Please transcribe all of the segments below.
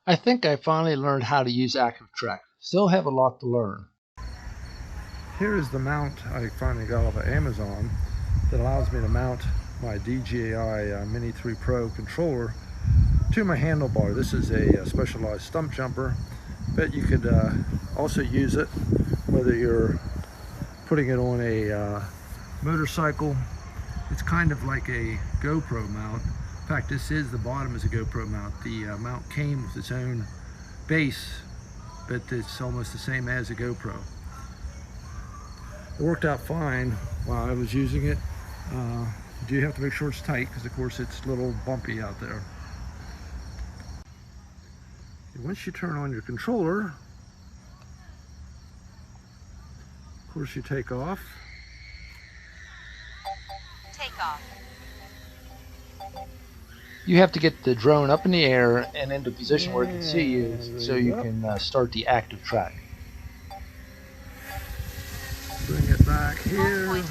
I think I finally learned how to use Active Track. Still have a lot to learn. Here is the mount I finally got off of Amazon that allows me to mount my DJI Mini 3 Pro controller to my handlebar. This is a specialized stump jumper, but you could also use it whether you're putting it on a motorcycle. It's kind of like a GoPro mount. In fact, the bottom is a GoPro mount. The mount came with its own base, but it's almost the same as a GoPro. It worked out fine while I was using it. You do have to make sure it's tight because of course it's a little bumpy out there. Once you turn on your controller, of course you take off. Take off. You have to get the drone up in the air and into a position where it can see you so you can start the active track. Bring it back here.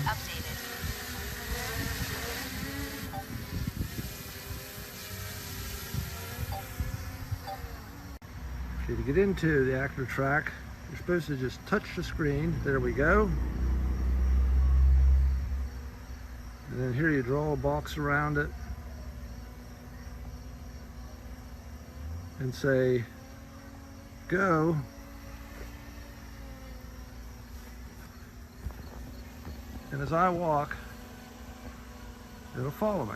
Okay, to get into the active track, you're supposed to just touch the screen. There we go. And then here you draw a box around it and say, go. And as I walk, it'll follow me.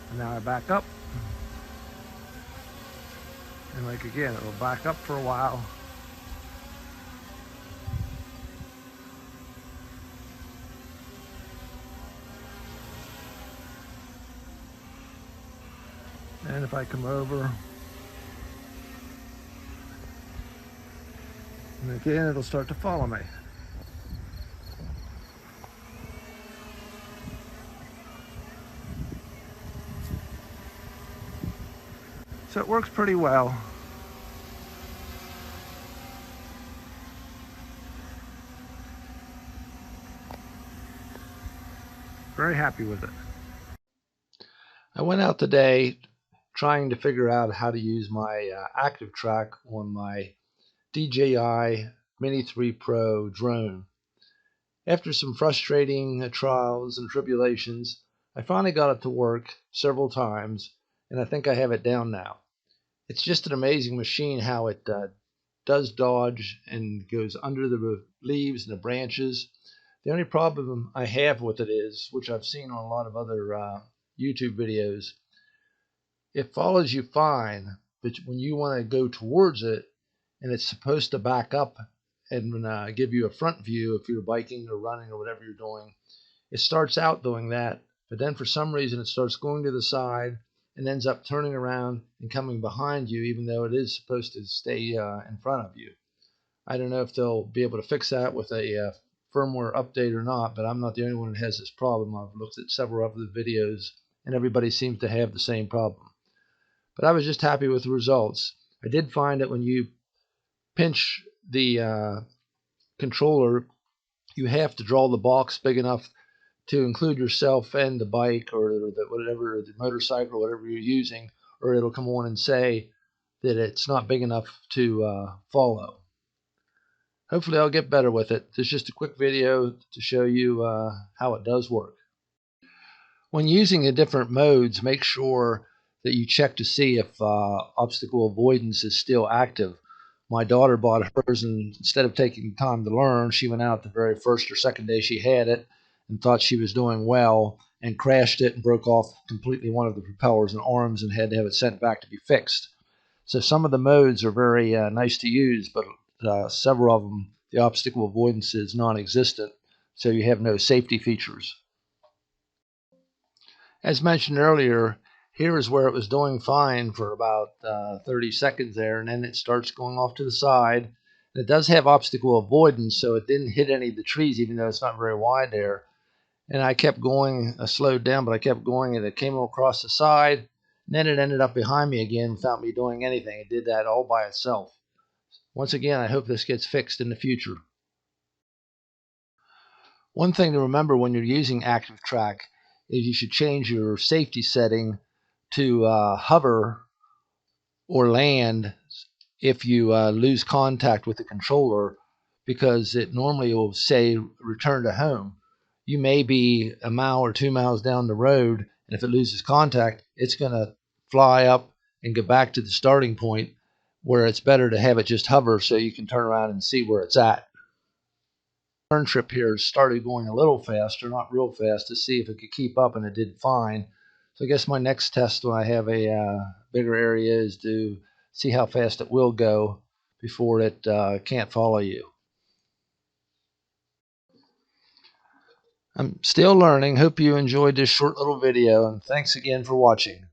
And now I back up. And like again, it'll back up for a while. And if I come over, and again, it'll start to follow me. So it works pretty well. Very happy with it. I went out today trying to figure out how to use my active track on my DJI Mini 3 Pro drone. After some frustrating trials and tribulations, I finally got it to work several times, and I think I have it down now. It's just an amazing machine how it does dodge and goes under the leaves and the branches. The only problem I have with it is, which I've seen on a lot of other YouTube videos, it follows you fine, but when you want to go towards it and it's supposed to back up and give you a front view if you're biking or running or whatever you're doing, it starts out doing that, but then for some reason it starts going to the side and ends up turning around and coming behind you, even though it is supposed to stay in front of you. I don't know if they'll be able to fix that with a firmware update or not, but I'm not the only one that has this problem. I've looked at several other videos and everybody seems to have the same problem. But I was just happy with the results. I did find that when you pinch the controller, you have to draw the box big enough to include yourself and the bike or whatever, the motorcycle, whatever you're using, or it'll come on and say that it's not big enough to follow. Hopefully I'll get better with it. This is just a quick video to show you how it does work. When using the different modes, make sure that you check to see if obstacle avoidance is still active. My daughter bought hers, and instead of taking time to learn, she went out the very first or second day she had it and thought she was doing well and crashed it and broke off completely one of the propellers and arms and had to have it sent back to be fixed. So some of the modes are very nice to use, but several of them, the obstacle avoidance is non-existent, so you have no safety features. As mentioned earlier, here is where it was doing fine for about 30 seconds there, and then it starts going off to the side. And it does have obstacle avoidance, so it didn't hit any of the trees, even though it's not very wide there. And I kept going, slowed down, but I kept going, and it came across the side. And then it ended up behind me again without me doing anything. It did that all by itself. Once again, I hope this gets fixed in the future. One thing to remember when you're using active track is you should change your safety setting to hover or land if you lose contact with the controller, because it normally will say return to home. You may be a mile or 2 miles down the road, and if it loses contact, it's going to fly up and go back to the starting point, where it's better to have it just hover so you can turn around and see where it's at. Turn trip here started going a little faster, not real fast, to see if it could keep up, and it did fine. So I guess my next test when I have a bigger area is to see how fast it will go before it can't follow you. I'm still learning. Hope you enjoyed this short little video, and thanks again for watching.